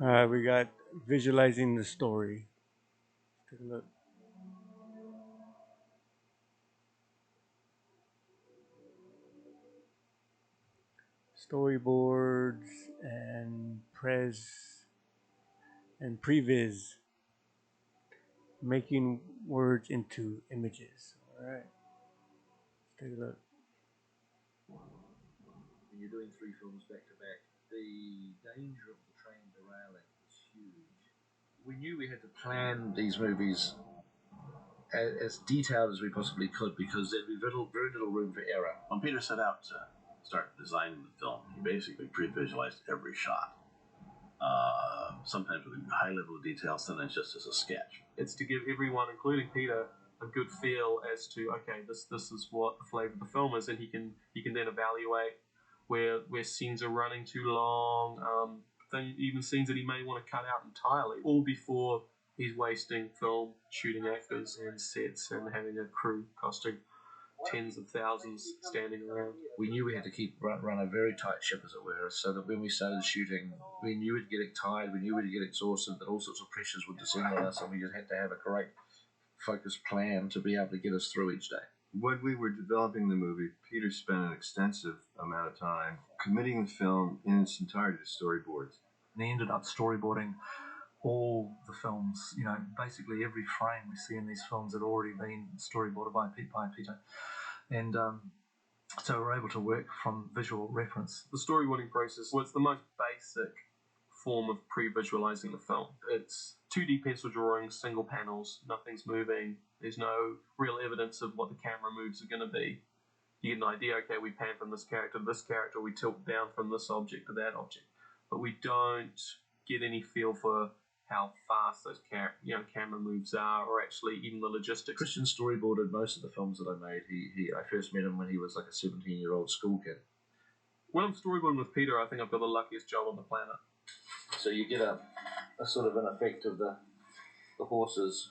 All right, we got visualizing the story. Take a look. Storyboards and previs, making words into images. All right, let's take a look. When you're doing three films back to back, the danger of the train derailing is huge. We knew we had to plan these movies as detailed as we possibly could because there'd be very little room for error. When Peter set out to start designing the film, he basically pre-visualized every shot. Sometimes with a high level of detail, sometimes just as a sketch. It's to give everyone, including Peter, a good feel as to this is what the flavour of the film is, and he can then evaluate where scenes are running too long, even scenes that he may want to cut out entirely, all before he's wasting film shooting actors and sets and having a crew costing tens of thousands standing around. We knew we had to run a very tight ship, as it were, so that when we started shooting, we knew we'd get tired, we knew we'd get exhausted, that all sorts of pressures would descend on us, and we just had to have a correct, focused plan to be able to get us through each day. When we were developing the movie, Peter spent an extensive amount of time committing the film in its entirety to storyboards. And he ended up storyboarding all the films. You know, basically every frame we see in these films had already been storyboarded by Peter. And so we're able to work from visual reference. The storyboarding process was the most basic form of pre-visualizing the film. It's 2D pencil drawings, single panels, nothing's moving. There's no real evidence of what the camera moves are going to be. You get an idea, okay, we pan from this character to this character, we tilt down from this object to that object. But we don't get any feel for how fast those camera moves are, or actually even the logistics. Christian storyboarded most of the films that I made. I first met him when he was like a 17-year-old school kid. When I'm storyboarding with Peter, I think I've got the luckiest job on the planet. So you get a sort of an effect of the horses.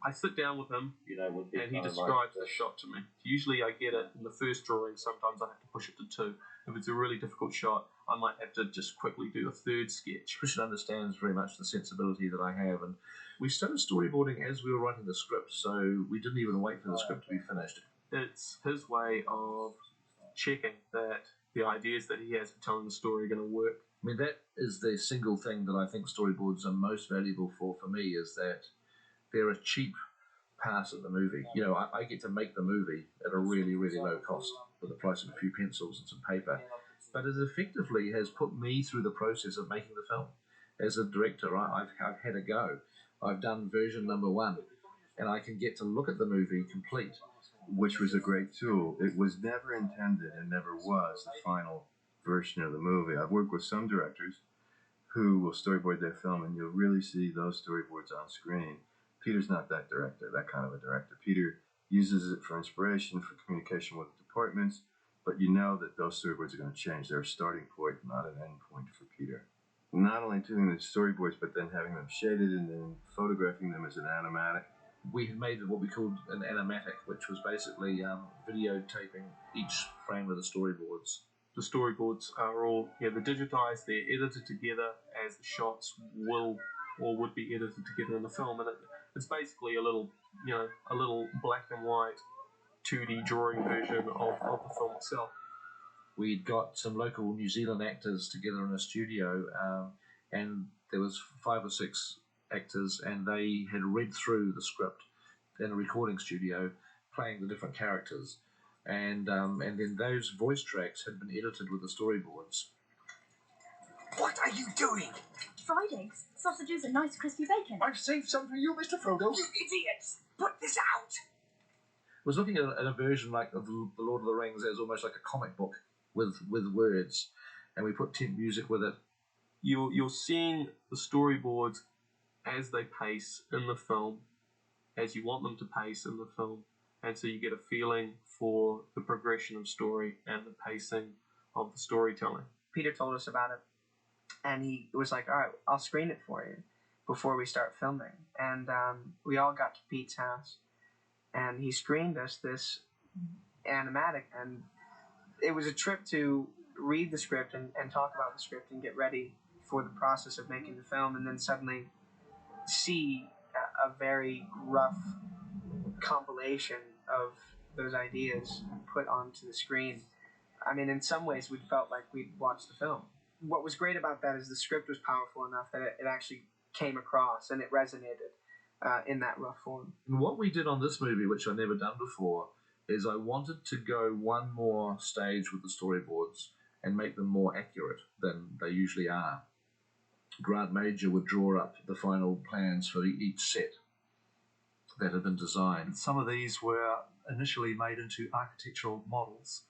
I sit down with him, and he describes the shot to me. Usually I get it in the first drawing, sometimes I have to push it to 2. If it's a really difficult shot, I might have to just quickly do a third sketch. Christian understands very much the sensibility that I have, and we started storyboarding as we were writing the script, so we didn't even wait for the script to be finished. It's his way of checking that the ideas that he has for telling the story are going to work. I mean, that is the single thing that I think storyboards are most valuable for me, is that they're a cheap pass at the movie. You know, I get to make the movie at a really, really low cost for the price of a few pencils and some paper. But it effectively has put me through the process of making the film. As a director, I've had a go. I've done version number 1, and I can get to look at the movie complete. Which was a great tool. It was never intended and never was the final version of the movie. I've worked with some directors who will storyboard their film, and you'll really see those storyboards on screen. Peter's not that kind of a director. Peter uses it for inspiration, for communication with departments, but you know that those storyboards are going to change. They're a starting point, not an end point for Peter. Not only doing the storyboards, but then having them shaded and then photographing them as an animatic. We had made what we called an animatic, which was basically videotaping each frame of the storyboards. The storyboards are all they're digitized, they're edited together as the shots will or would be edited together in the film, and it's basically a little black and white 2D drawing version of the film itself. We'd got some local New Zealand actors together in a studio, and there was 5 or 6 actors, and they had read through the script in a recording studio, playing the different characters, and then those voice tracks had been edited with the storyboards. What are you doing? Fried eggs, sausages, and nice crispy bacon. I've saved some for you, Mr. Frodo. You idiots! Put this out! I was looking at a version like of the Lord of the Rings as almost like a comic book with words, and we put temp music with it. You're seeing the storyboards as they pace in the film, as you want them to pace in the film, and so you get a feeling for the progression of story and the pacing of the storytelling. Peter told us about it, and he was like, all right, I'll screen it for you before we start filming. And we all got to Pete's house, and he screened us this animatic, and it was a trip to read the script and talk about the script and get ready for the process of making the film, and then suddenly see a very rough compilation of those ideas put onto the screen. I mean, in some ways, we felt like we'd watched the film. What was great about that is the script was powerful enough that it actually came across and it resonated in that rough form. And what we did on this movie, which I've never done before, is I wanted to go one more stage with the storyboards and make them more accurate than they usually are. Grant Major would draw up the final plans for each set that had been designed. Some of these were initially made into architectural models,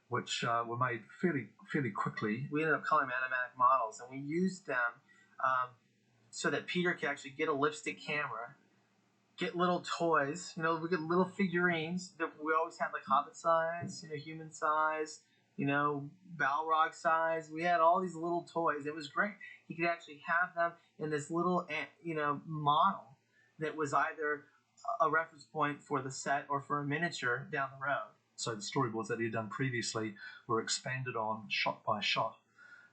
which were made fairly quickly. We ended up calling them animatic models, and we used them so that Peter could actually get a lipstick camera, get little toys. You know, we get little figurines that we always had, like Hobbit size, you know, human size, you know, Balrog size. We had all these little toys. It was great. He could actually have them in this little, you know, model that was either a reference point for the set or for a miniature down the road. So the storyboards that he had done previously were expanded on shot by shot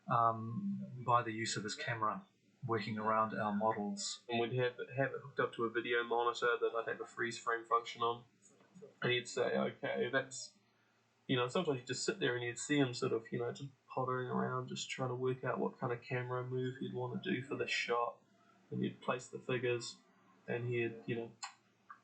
by the use of his camera working around our models. And we'd have it hooked up to a video monitor that I'd have a freeze frame function on. And he'd say, okay, that's, you know, sometimes you'd just sit there and you'd see him sort of, you know, just pottering around, just trying to work out what kind of camera move he'd want to do for this shot. And he'd place the figures and he'd, you know,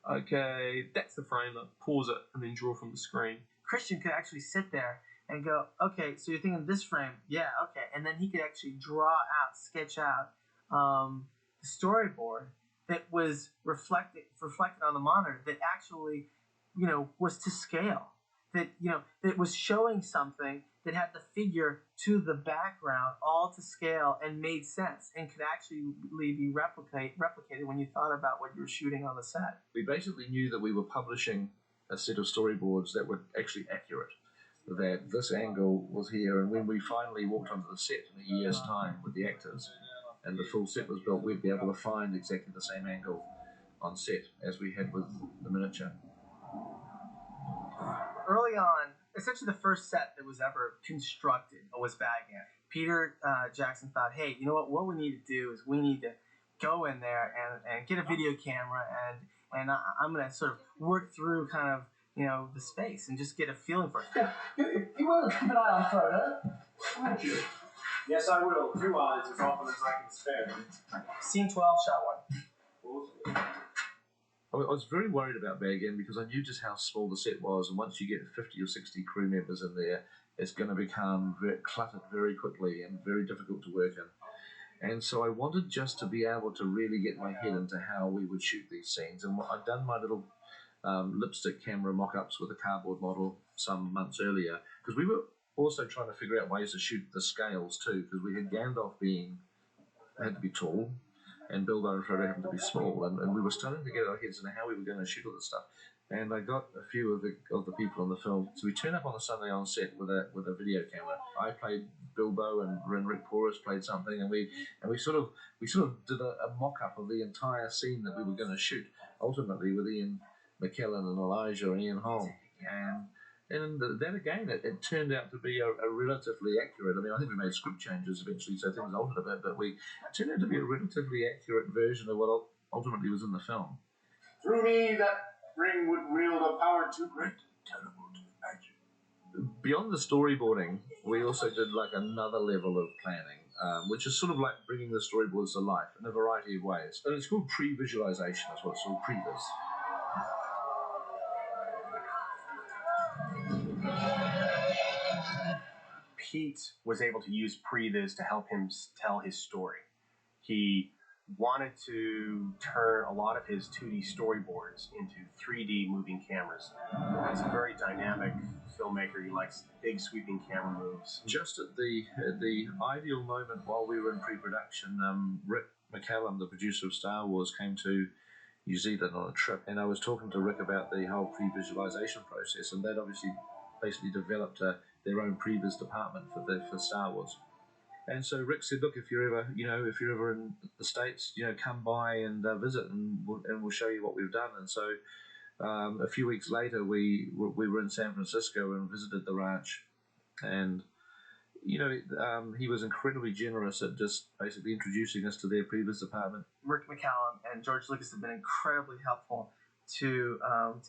okay, that's the frame, I'd pause it and then draw from the screen. Christian could actually sit there and go, okay, so you're thinking this frame, yeah, okay. And then he could actually draw out, sketch out the storyboard that was reflected on the monitor that actually, you know, was to scale. That, you know, that was showing something that had the figure to the background all to scale and made sense and could actually be replicated when you thought about what you were shooting on the set. We basically knew that we were publishing a set of storyboards that were actually accurate, that this angle was here, and when we finally walked onto the set in a year's time with the actors and the full set was built, we'd be able to find exactly the same angle on set as we had with the miniature. Early on, essentially the first set that was ever constructed was Bag End. Peter Jackson thought, hey, you know what we need to do is we need to go in there and get a video camera and I'm going to sort of work through kind of, you know, the space and just get a feeling for it. Yeah, you will keep an eye on Frodo, won't you? Yes, I will. 2 eyes as often as I can spare. Scene 12, shot 1. I was very worried about Bag End because I knew just how small the set was, and once you get 50 or 60 crew members in there, it's going to become very cluttered very quickly and very difficult to work in. And so I wanted just to be able to really get my head into how we would shoot these scenes. And I'd done my little lipstick camera mock-ups with a cardboard model some months earlier, because we were also trying to figure out ways to shoot the scales too, because we had Gandalf had to be tall, and Bilbo and Frodo happened to be small, and we were starting to get our heads into how we were going to shoot all this stuff. And I got a few of the people on the film. So we turned up on a Sunday on set with a video camera. I played Bilbo, and Rick Porus played something, and we sort of did a mock-up of the entire scene that we were going to shoot, ultimately with Ian McKellen and Elijah and Ian Holm. And then again, it turned out to be a relatively accurate. I mean, I think we made script changes eventually, so things altered a bit, but it turned out to be a relatively accurate version of what ultimately was in the film. Through me, that ring would wield a power too great and terrible to imagine. Beyond the storyboarding, we also did like another level of planning, which is sort of like bringing the storyboards to life in a variety of ways. And it's called pre-visualization, that's what it's called, previs. Pete was able to use Previs to help him tell his story. He wanted to turn a lot of his 2D storyboards into 3D moving cameras. He's a very dynamic filmmaker. He likes big sweeping camera moves. Just at the ideal moment while we were in pre-production, Rick McCallum, the producer of Star Wars, came to New Zealand on a trip, and I was talking to Rick about the whole pre-visualization process, and that obviously basically developed their own previs department for Star Wars. And so Rick said, look, if you're ever in the States, come by and visit, and we'll show you what we've done. And so a few weeks later, we were in San Francisco and visited the ranch, and he was incredibly generous at just basically introducing us to their previous department. Rick McCallum and George Lucas have been incredibly helpful to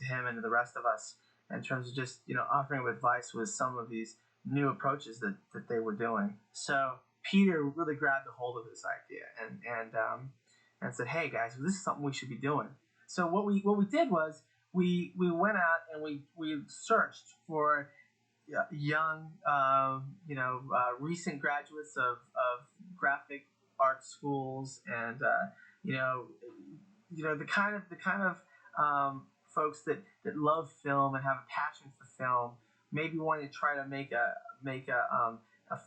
him and to the rest of us in terms of just offering him advice with some of these new approaches that they were doing. So Peter really grabbed a hold of this idea and said, "Hey guys, this is something we should be doing." So what we did was we went out and we searched for young recent graduates of graphic art schools and the kind of folks that love film and have a passion for film, maybe wanting to try to make a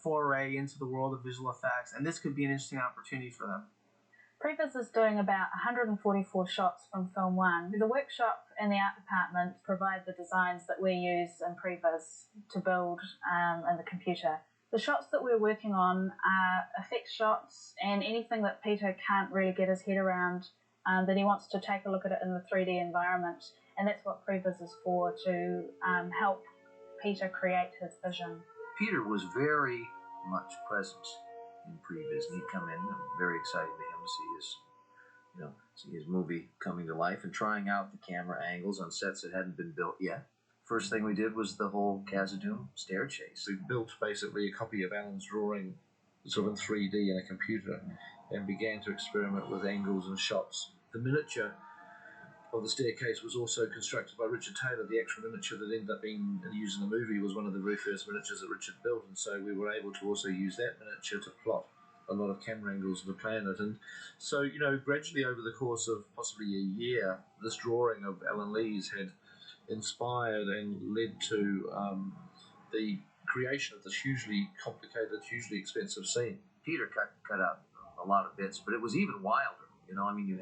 foray into the world of visual effects, and this could be an interesting opportunity for them. Previs is doing about 144 shots from film 1. The workshop and the art department provide the designs that we use in Previs to build in the computer. The shots that we're working on are effect shots and anything that Peter can't really get his head around, that he wants to take a look at it in the 3D environment, and that's what Previs is for, to help Peter create his vision. Peter was very much present in Previs, and he'd come in, very exciting to him to see his movie coming to life and trying out the camera angles on sets that hadn't been built yet. First thing we did was the whole Khazad-dûm stair chase. We built basically a copy of Alan's drawing sort of in 3D in a computer and began to experiment with angles and shots. The miniature of the staircase was also constructed by Richard Taylor. The actual miniature that ended up being used in the movie was one of the very first miniatures that Richard built, and so we were able to also use that miniature to plot a lot of camera angles of the planet. And so, gradually over the course of possibly a year, this drawing of Alan Lee's had inspired and led to the creation of this hugely complicated, hugely expensive scene. Peter cut out a lot of bits, but it was even wilder. You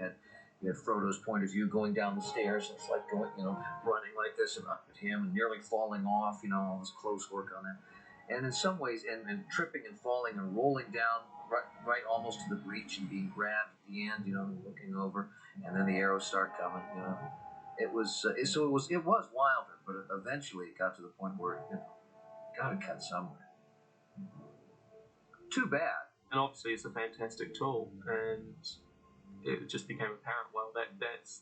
had Frodo's point of view going down the stairs. It's like going, running like this and up at him and nearly falling off, all this close work on that. And in some ways, and tripping and falling and rolling down right almost to the breach and being grabbed at the end, looking over, and then the arrows start coming, It was wilder, but eventually it got to the point where got to cut somewhere. Too bad. And obviously, it's a fantastic tool, and it just became apparent. Well,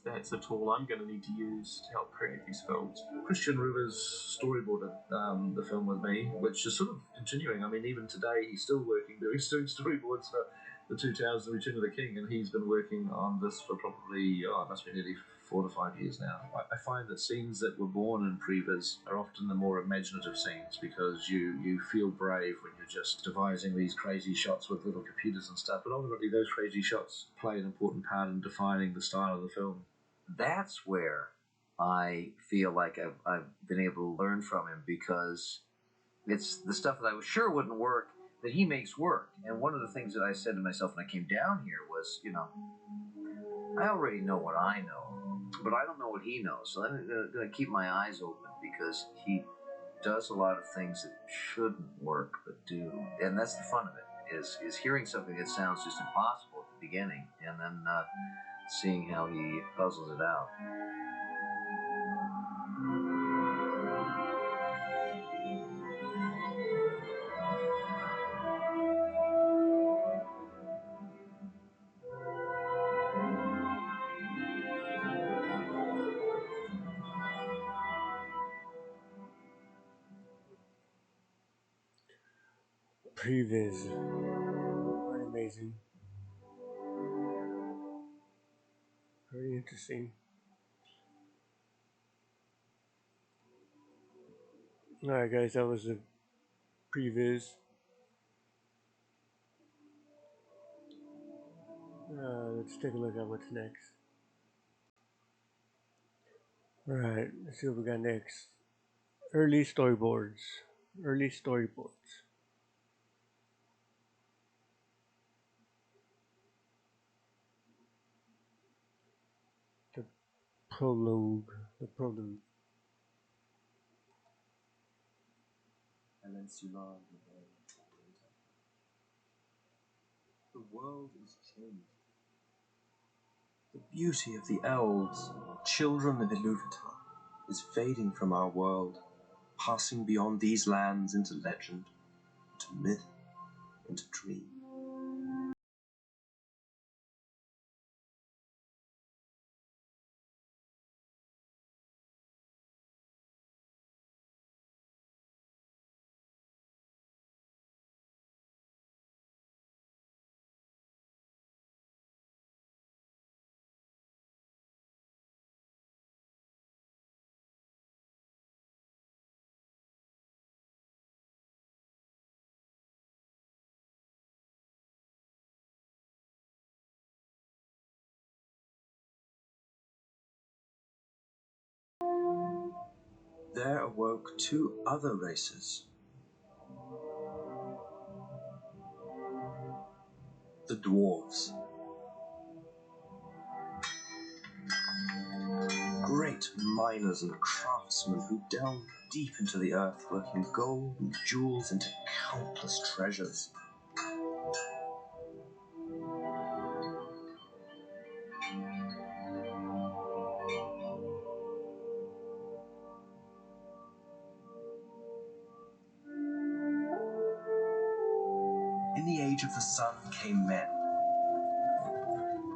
that's a tool I'm going to need to use to help create these films. Christian Rivers storyboarded the film with me, which is sort of continuing. I mean, even today he's still working, doing storyboards for the 2000 Return of the King, and he's been working on this for probably it must be nearly 4 to 5 years now. I find that scenes that were born in Previs are often the more imaginative scenes, because you feel brave when you're just devising these crazy shots with little computers and stuff, but ultimately those crazy shots play an important part in defining the style of the film. That's where I feel like I've been able to learn from him, because it's the stuff that I was sure wouldn't work that he makes work. And one of the things that I said to myself when I came down here was, I already know what I know, but I don't know what he knows. So I'm going to keep my eyes open, because he does a lot of things that shouldn't work but do. And that's the fun of it, is hearing something that sounds just impossible at the beginning and then seeing how he puzzles it out. Previs. Quite amazing. Very interesting. Alright guys, that was the Previs. Let's take a look at what's next. Alright, let's see what we got next. Early storyboards. Early storyboards. The prologue. The world is changed. The beauty of the elves, children of Iluvatar, is fading from our world, passing beyond these lands into legend, into myth, into dream. There awoke two other races. The dwarves. Great miners and craftsmen who delved deep into the earth, working gold and jewels into countless treasures. In the age of the sun came men.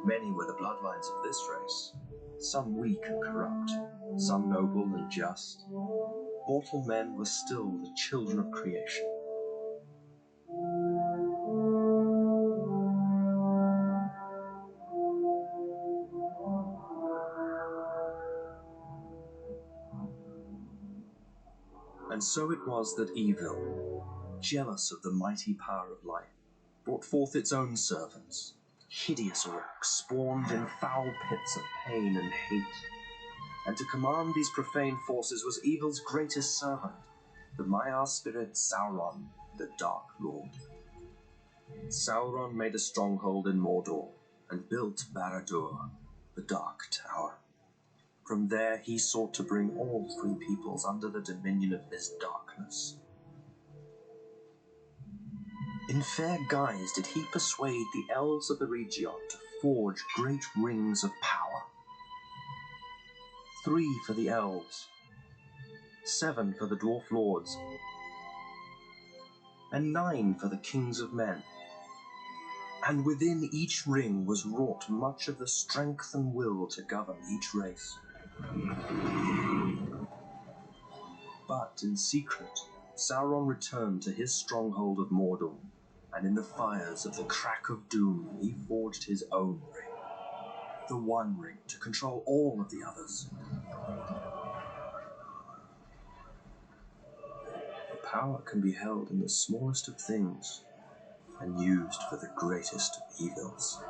Many were the bloodlines of this race, some weak and corrupt, some noble and just. Mortal men were still the children of creation. And so it was that evil, jealous of the mighty power of life, brought forth its own servants, hideous orcs spawned in foul pits of pain and hate. And to command these profane forces was evil's greatest servant, the Maiar spirit Sauron, the Dark Lord. Sauron made a stronghold in Mordor and built Barad-dûr, the Dark Tower. From there he sought to bring all free peoples under the dominion of his darkness. In fair guise did he persuade the elves of Eregion to forge great rings of power. 3 for the elves, 7 for the dwarf lords, and 9 for the kings of men. And within each ring was wrought much of the strength and will to govern each race. But in secret, Sauron returned to his stronghold of Mordor, and in the fires of the Crack of Doom he forged his own ring. The One Ring to control all of the others. Power can be held in the smallest of things and used for the greatest of evils.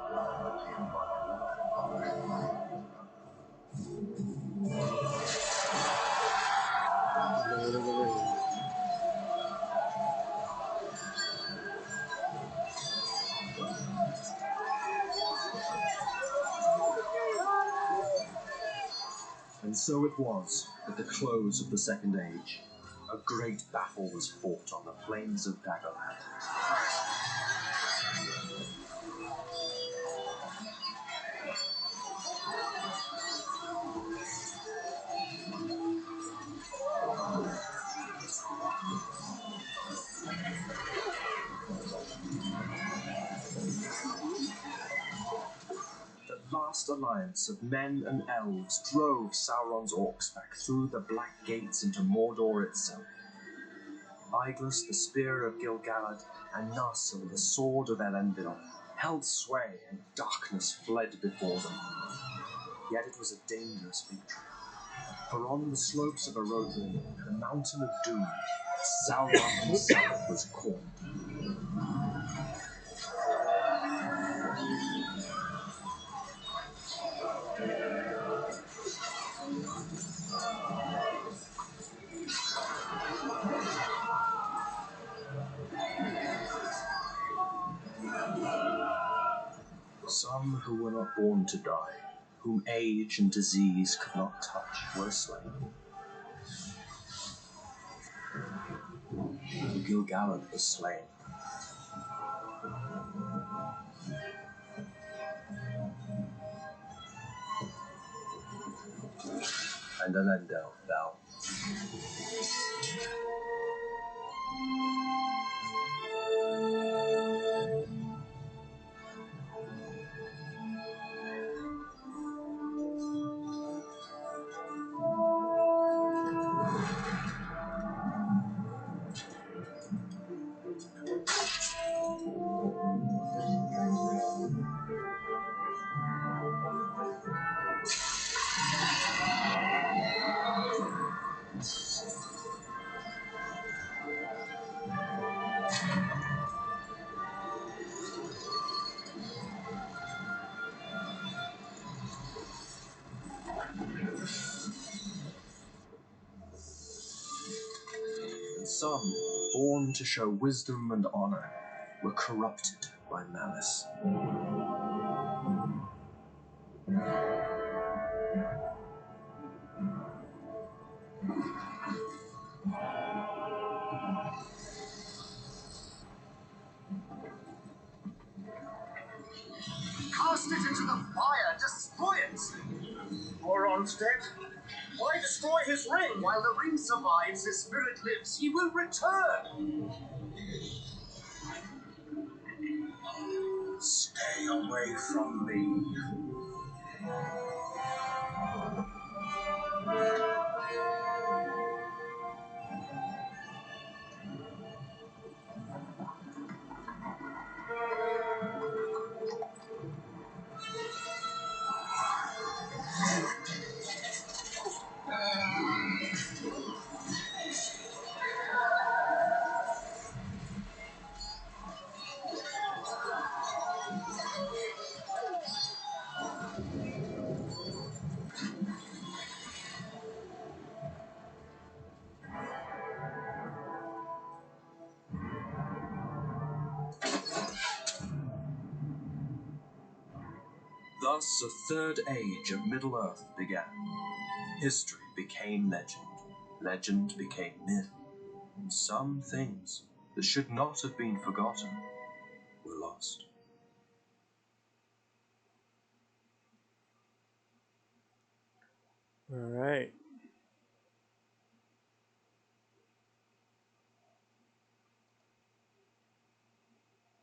And so it was, at the close of the Second Age, a great battle was fought on the plains of Dagorhand. The last alliance of men and elves drove Sauron's orcs back through the Black Gates into Mordor itself. Aeglas, the spear of Gil-galad, and Narsil, the sword of Elendil, held sway and darkness fled before them. Yet it was a dangerous victory, for on the slopes of Erodrin, the mountain of doom, Sauron himself was caught. Some who were not born to die, whom age and disease could not touch, were slain. Gil-galad was slain. And Elendil fell. some, born to show wisdom and honor, were corrupted by malice. Cast it into the fire! Destroy it! Moron's dead. Why destroy his ring? While the ring survives, his spirit lives. He will return. Stay away from me. Thus a third age of Middle-earth began. History became legend. Legend became myth. And some things that should not have been forgotten were lost. All right.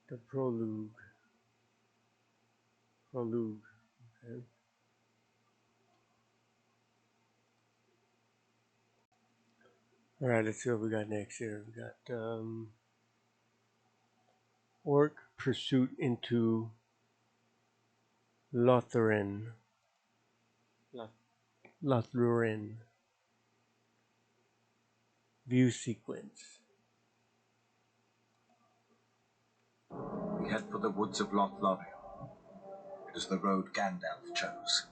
The prologue. Okay. All right, let's see what we got next here. We got Orc pursuit into Lothlorien. Lothlorien. View sequence. We head for the woods of Lothlorien. It is the road Gandalf chose.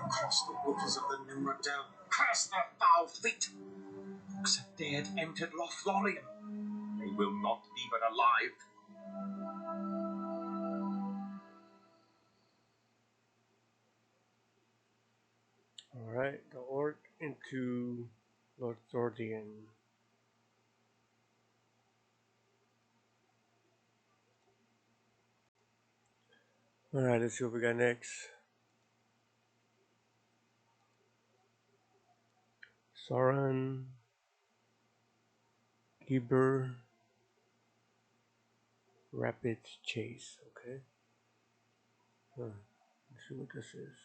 Across the waters of the Nimrod Down. Curse their foul feet! Except they had entered Lothlorien. They will not leave it alive. All right, the Orc into Lothlorien. All right, let's see what we got next. Sauron, Giber, Rapids Chase. Okay. Let's see what this is.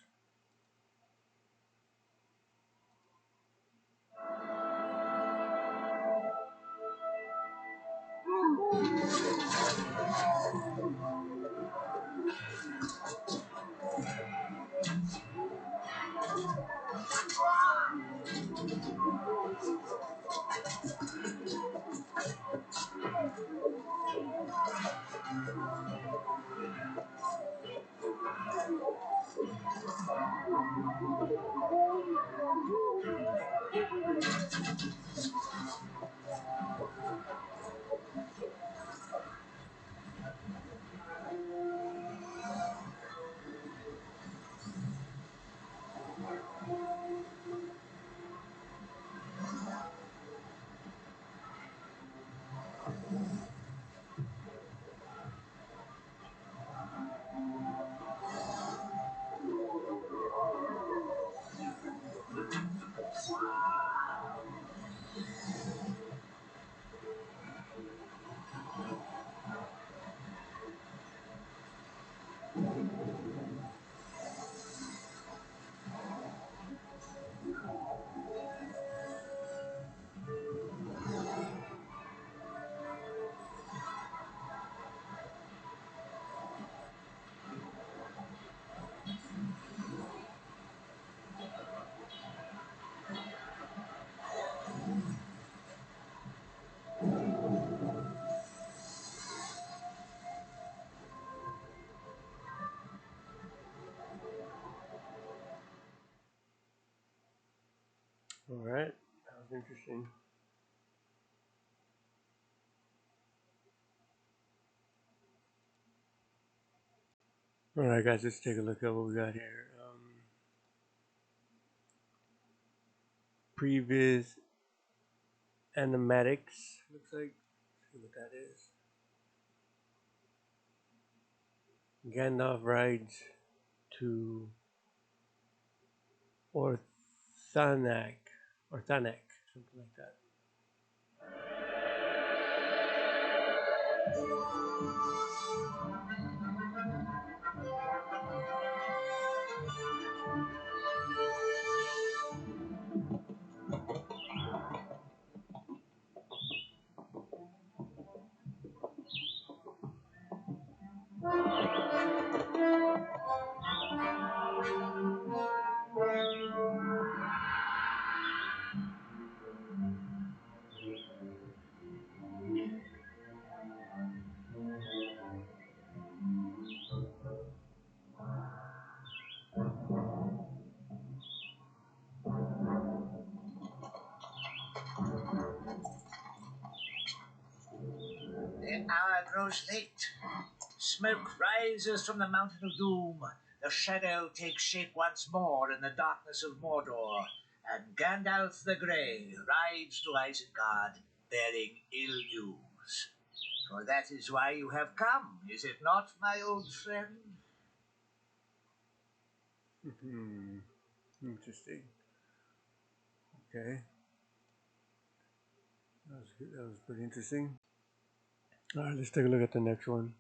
Alright, that was interesting. Alright guys, let's take a look at what we got here. Previs animatics, looks like. Let's see what that is. Gandalf rides to Orthanc, something like that. The hour grows late. Smoke rises from the Mountain of Doom. The shadow takes shape once more in the darkness of Mordor. And Gandalf the Grey rides to Isengard, bearing ill news. For that is why you have come, is it not, my old friend? Interesting. Okay. That was good. That was pretty interesting. Alright, let's take a look at the next one.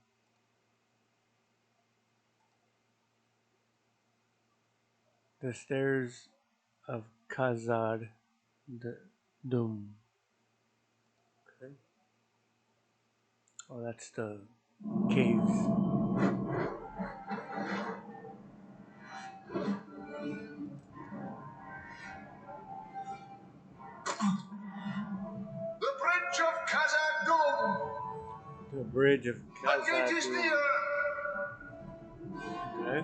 The Stairs of Khazad Dûm. Okay. Oh, that's the caves. The Bridge of Khazad Dûm! The Bridge of The gate is Khazad Dûm. near! Okay.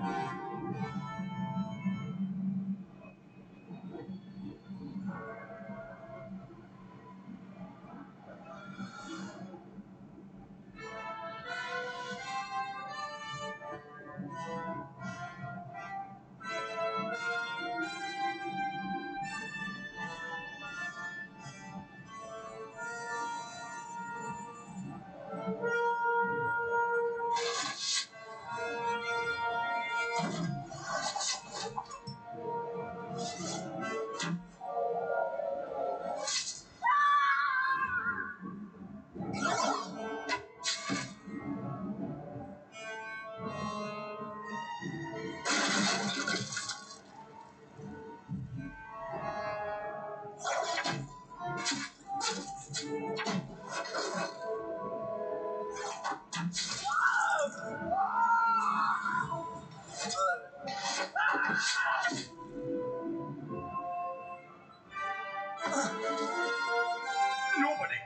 Nobody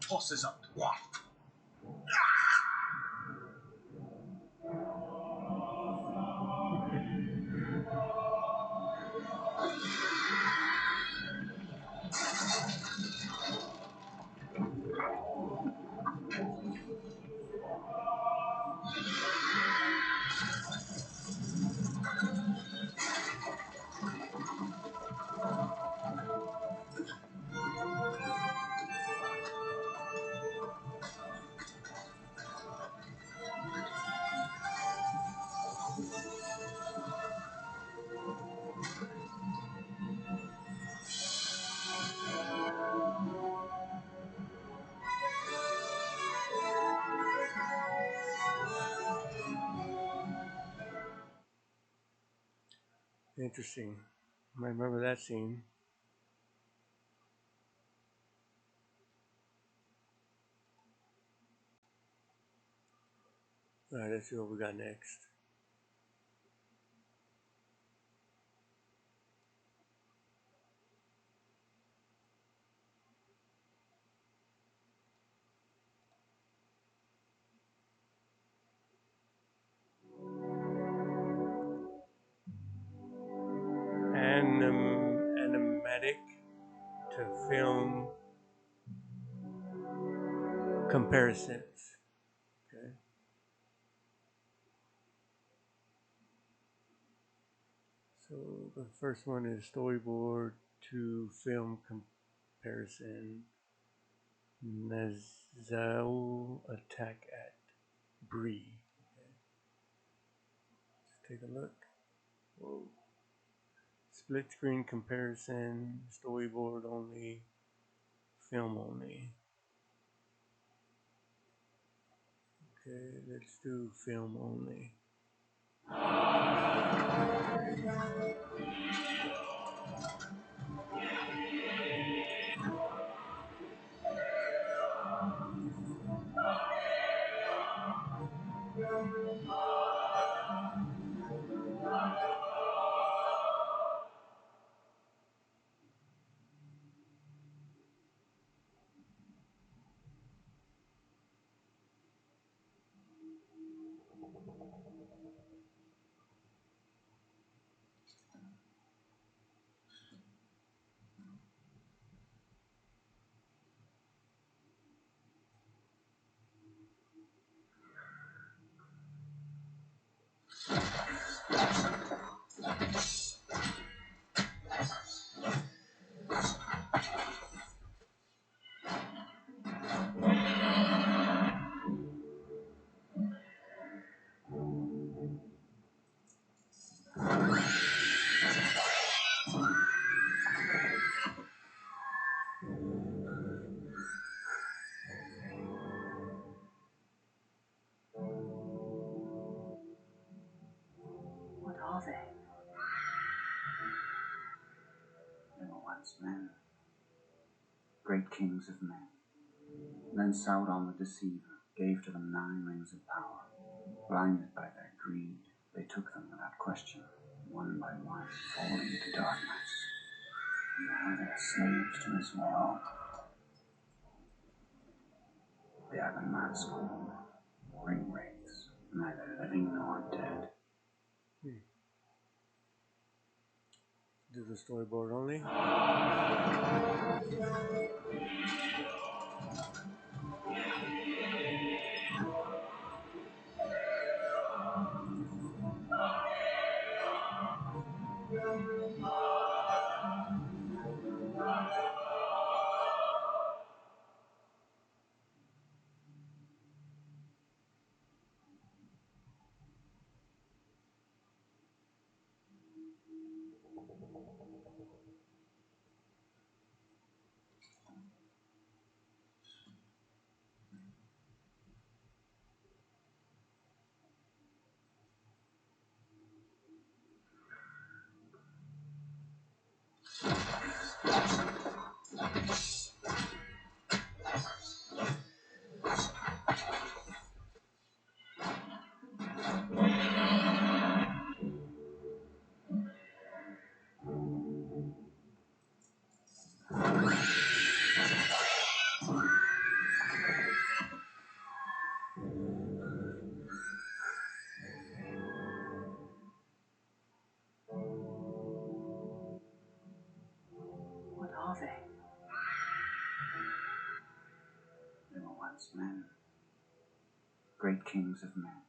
tosses up dwarf. Interesting. I remember that scene. Alright, let's see what we got next. Animatic. to film comparisons. Okay. So the first one is storyboard to film comparison. Nazao attack at Bree. Okay. Let's take a look. Whoa. Split screen comparison, storyboard only, film only. Okay, let's do film only. What are they? They were once men, great kings of men. Then Sauron the Deceiver gave to them 9 rings of power. Blinded by their greed, they took them without question, one by one, falling into darkness. Now they are slaves to his will. They are the Nazgul, ring wraiths, neither living nor dead. Do the storyboard only. What are they? They were once men, great kings of men.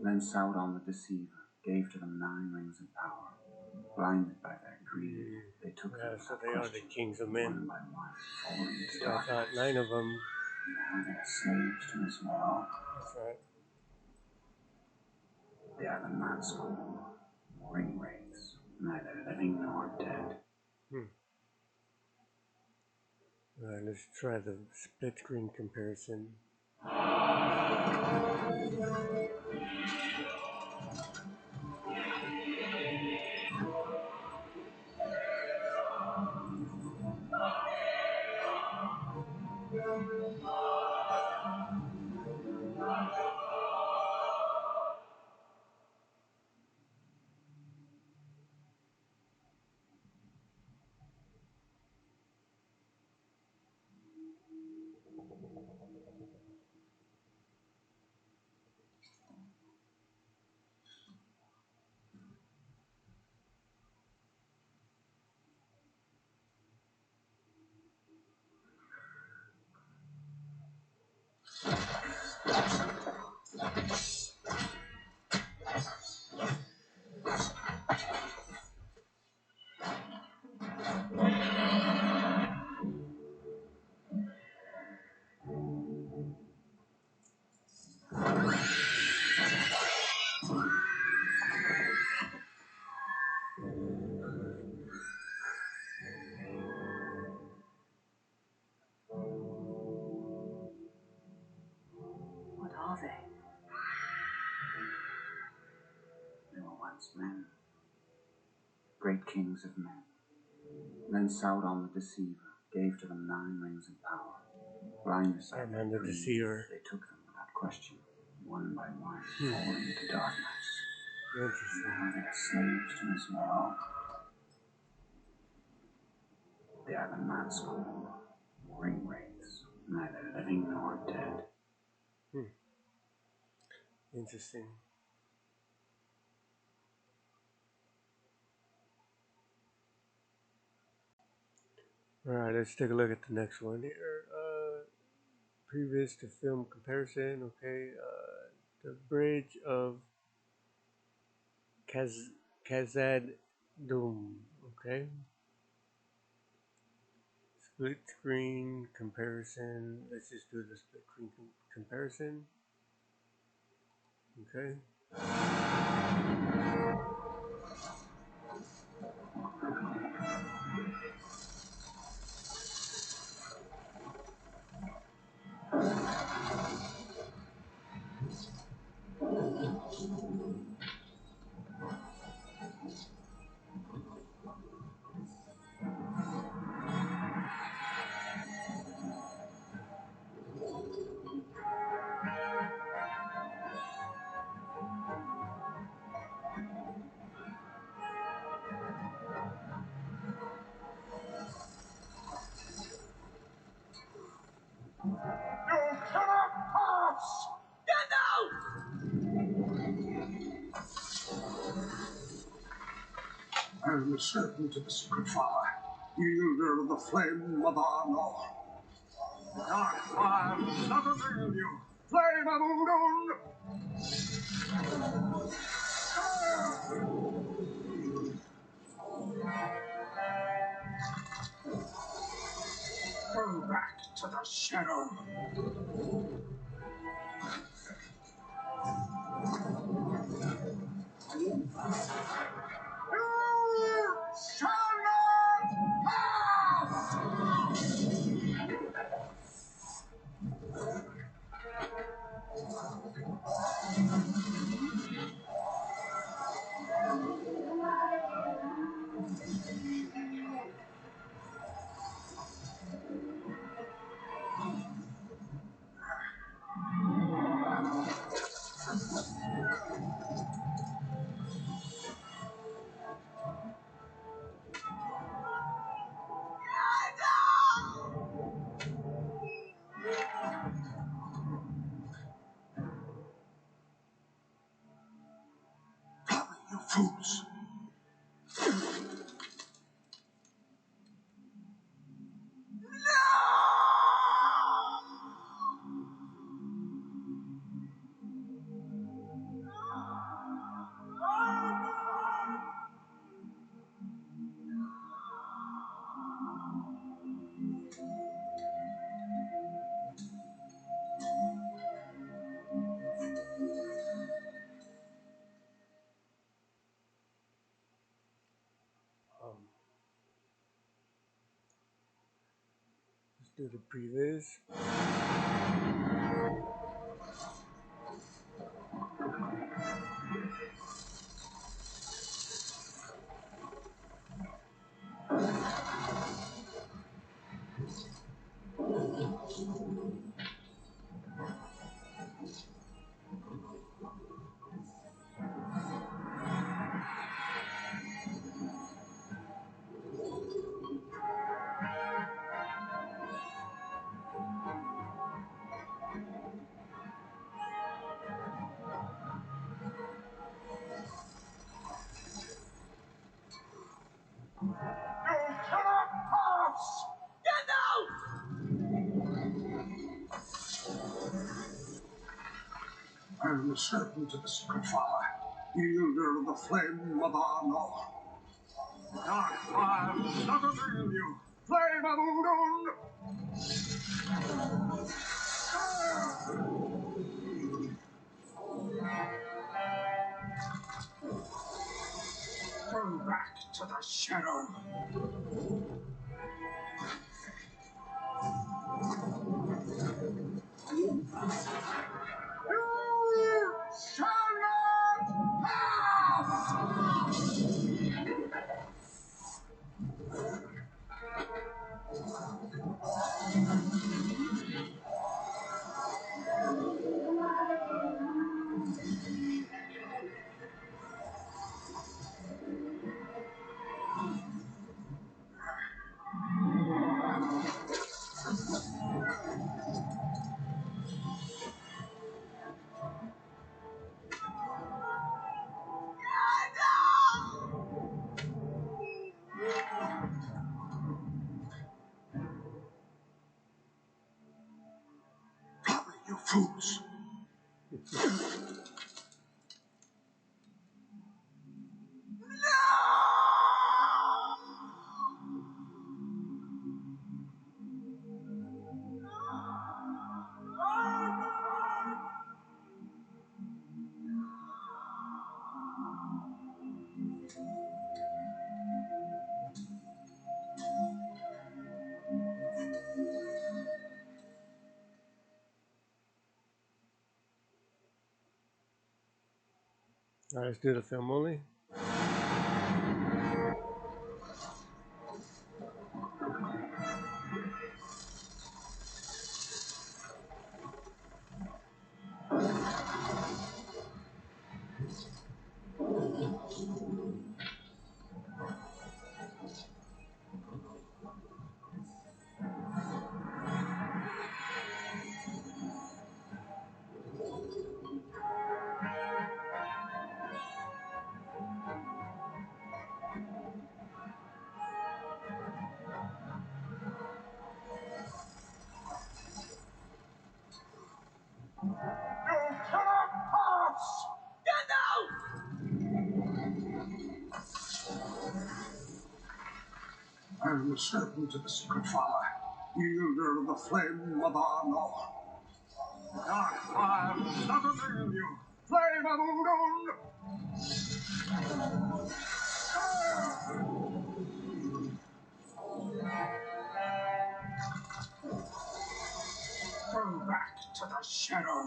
Then Sauron the Deceiver gave to them 9 rings of power. Blinded by their greed, they took them So without they are the question, kings of men. one by one, falling into So I darkness. thought 9 of them. Now they are slaves to his will. That's right. They are the Nazgul, ring wraiths, neither living nor dead. Alright, let's try the split screen comparison. What are they? They were once men, great kings of men. Then Sauron the Deceiver gave to them 9 rings of power. Blinded by their the greed, Deceiver. they took them without question, one by one, falling into darkness. Interesting. Now they are slaves to this world. They are the Nazgul, ring wraiths, neither living nor dead. Interesting. Alright, let's take a look at the next one here. Previous to film comparison, okay. The Bridge of Khazad Dûm, okay. Split screen comparison. Let's just do the split screen comparison. Okay. You cannot pass! Get out! I am the serpent of the secret fire, wielder of the flame of Arnor. Dark fire will not avail you. Flame of Udun! Go back to the shadow. You shall not pass! You fools! Let's do the previous. servant of the secret fire, wielder of the flame of Arno. Dark fire will not avail you, flame of Udun! Go back to the shadow. You shall not pass! Cover, you fools! Alright, let's do the film only. You cannot pass! I am the servant of the secret fire, wielder of the flame of Arno. Dark fire will not avail you, flame of Udun! Go back to the shadow.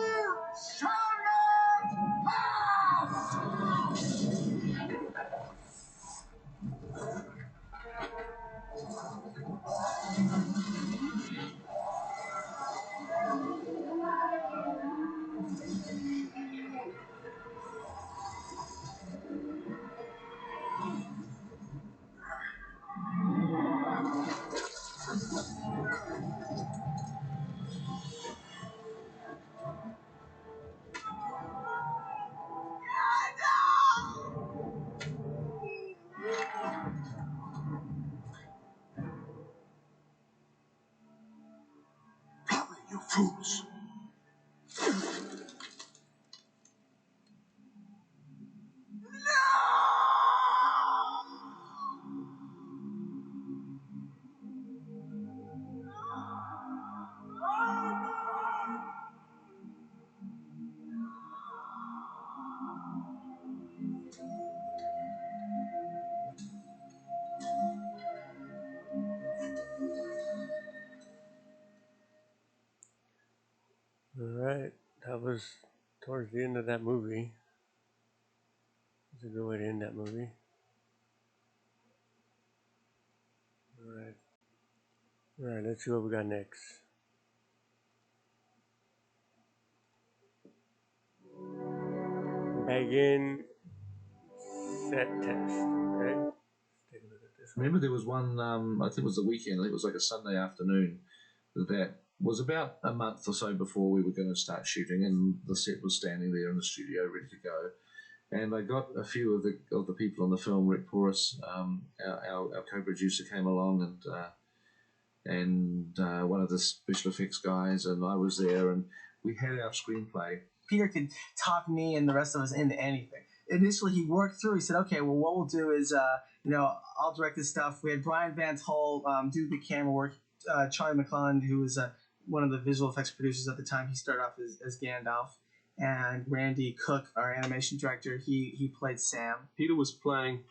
You shall not pass! Cover, you fools! Alright, that was towards the end of that movie. It's a good way to end that movie. Alright. Alright, let's see what we got next. Begin set test. Okay. Let's take a look at this. Remember, there was one, I think it was the weekend, I think it was like a Sunday afternoon, that was about a month or so before we were going to start shooting, and the set was standing there in the studio ready to go. And I got a few of the people on the film. Rick Porras, our co-producer, came along, and one of the special effects guys, and I was there, and we had our screenplay. Peter could talk me and the rest of us into anything. Initially, he worked through. He said, "Okay, well, what we'll do is, I'll direct this stuff." We had Brian Van Tull do the camera work. Charlie McClelland, who was one of the visual effects producers at the time, he started off as Gandalf. And Randy Cook, our animation director, he played Sam. Peter was playing,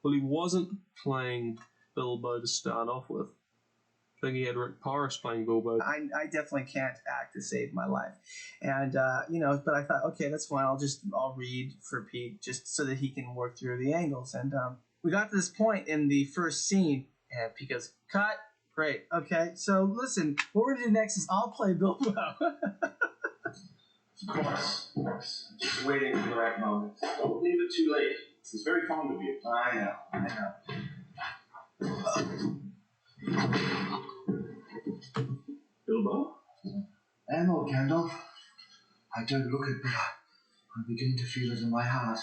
well, he wasn't playing Bilbo to start off with. I think he had Rick Porras playing Bilbo. I definitely can't act to save my life. And, but I thought, okay, that's fine. I'll read for Pete just so that he can work through the angles. And we got to this point in the first scene, and Pete goes, cut. Great. Okay, so listen, what we're going to do next is I'll play Bilbo. Of course. Just waiting for the right moment. Don't leave it too late. He's very fond of you. I know. Bilbo? Lord Gandalf. I don't look it, but I begin to feel it in my heart.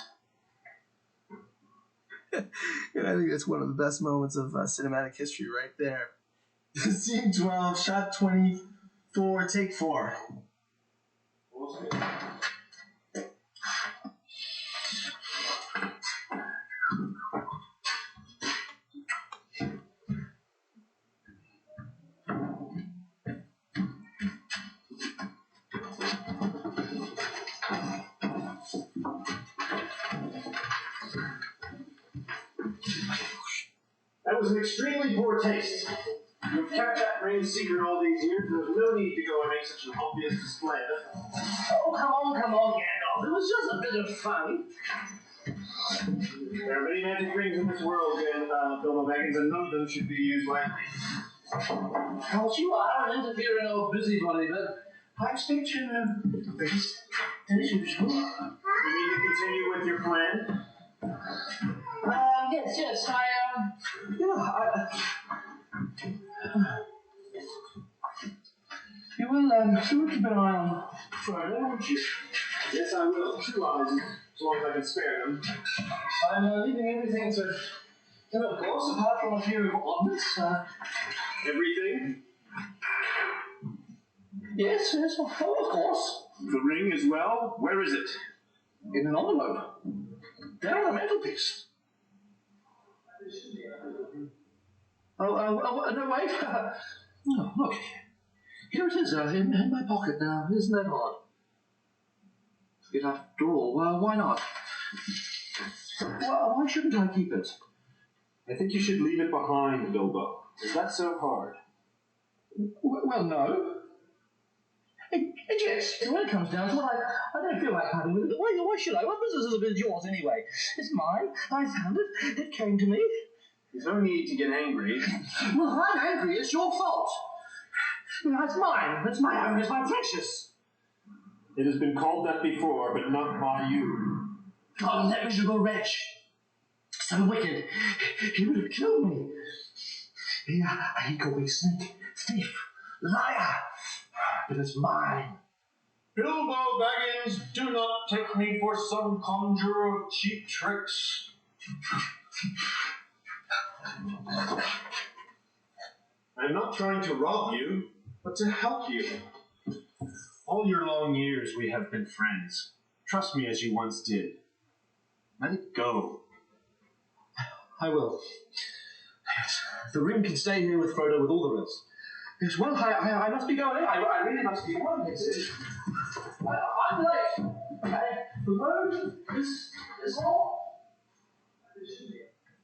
And I think that's one of the best moments of cinematic history right there. Scene 12, shot 24, take 4. That was an extremely poor taste. You've kept that ring secret all these years. There's no need to go and make such an obvious display of it. Oh, come on, Gandalf. It was just a bit of fun. There are many magic rings in this world, Bilbo Baggins, and none of them should be used lightly. Of course, you are an interfering old busybody, but I expect you to best as usual. You mean to continue with your plan? Yes, You will keep an eye on Frodo, won't you? Yes, I will. 2 eyes, as long as I can spare them. I'm leaving everything to, of course, apart from a few oddments. Everything? Yes, of course. The ring as well? Where is it? In an envelope. There on the mantelpiece. No, wait. Oh, look. Here it is, in my pocket now. Isn't that odd? Yet after all, why not? Well, why shouldn't I keep it? I think you should leave it behind, Bilbo. Is that so hard? Well, no. And yes, when it comes down to it, I don't feel like parting with it. Why should I? What business is it yours anyway? It's mine. I found it. It came to me. There's no need to get angry. Well, I'm angry. It's your fault. It's mine. It's my own. It's my precious. It has been called that before, but not by you. Oh, that miserable wretch. So wicked. He would have killed me. He called me snake, thief, liar. But it's mine. Bilbo Baggins, do not take me for some conjurer of cheap tricks. I'm not trying to rob you, but to help you. All your long years we have been friends. Trust me as you once did. Let it go. I will. Yes. The ring can stay here with Frodo with all the rest. Yes, well, I must be going. I really must be going. I'm late. The road is long.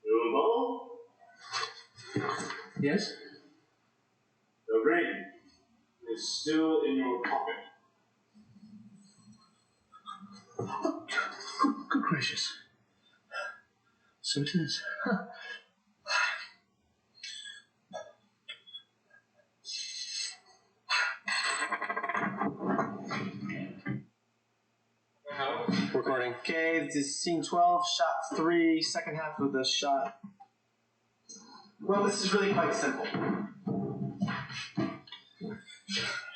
Bilbo? Yes? The ring is still in your pocket. Good gracious. So it is. Recording. Okay, this is scene 12, shot 3, second half of the shot. Well, this is really quite simple.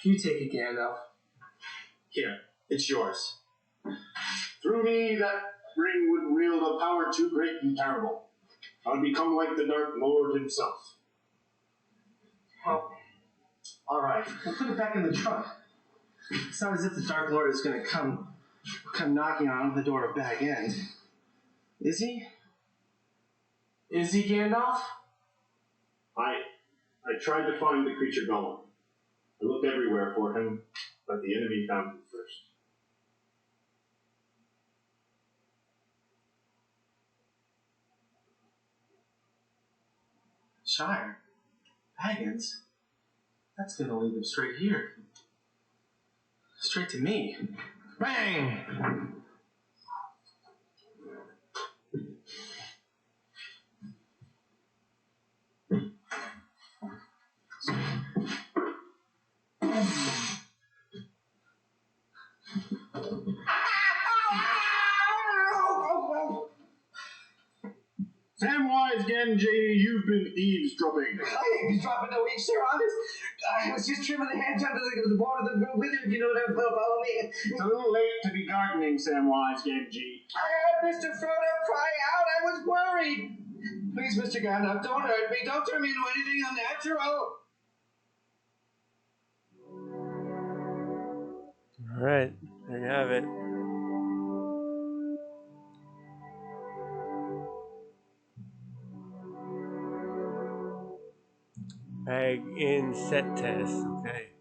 You take it, Gandalf. Here, it's yours. Through me, that ring would wield a power too great and terrible. I would become like the Dark Lord himself. Well, alright. We'll put it back in the trunk. It's not as if the Dark Lord is going to come knocking on the door of Bag End. Is he? Is he, Gandalf? I tried to find the creature Gollum. I looked everywhere for him, but the enemy found him first. Shire? Baggins? That's going to lead him straight here. Straight to me. Bang! Samwise Gamgee, you've been eavesdropping. I ain't been dropping no ink, sir. I was just trimming the hedge under the border of the wither, if you know what I'm about me. It's a little late to be gardening, Samwise Gamgee. I heard Mr. Frodo cry out. I was worried. Please, Mr. Gandalf, don't hurt me. Don't turn me into anything unnatural. Alright, there you have it. Bag in set test, okay.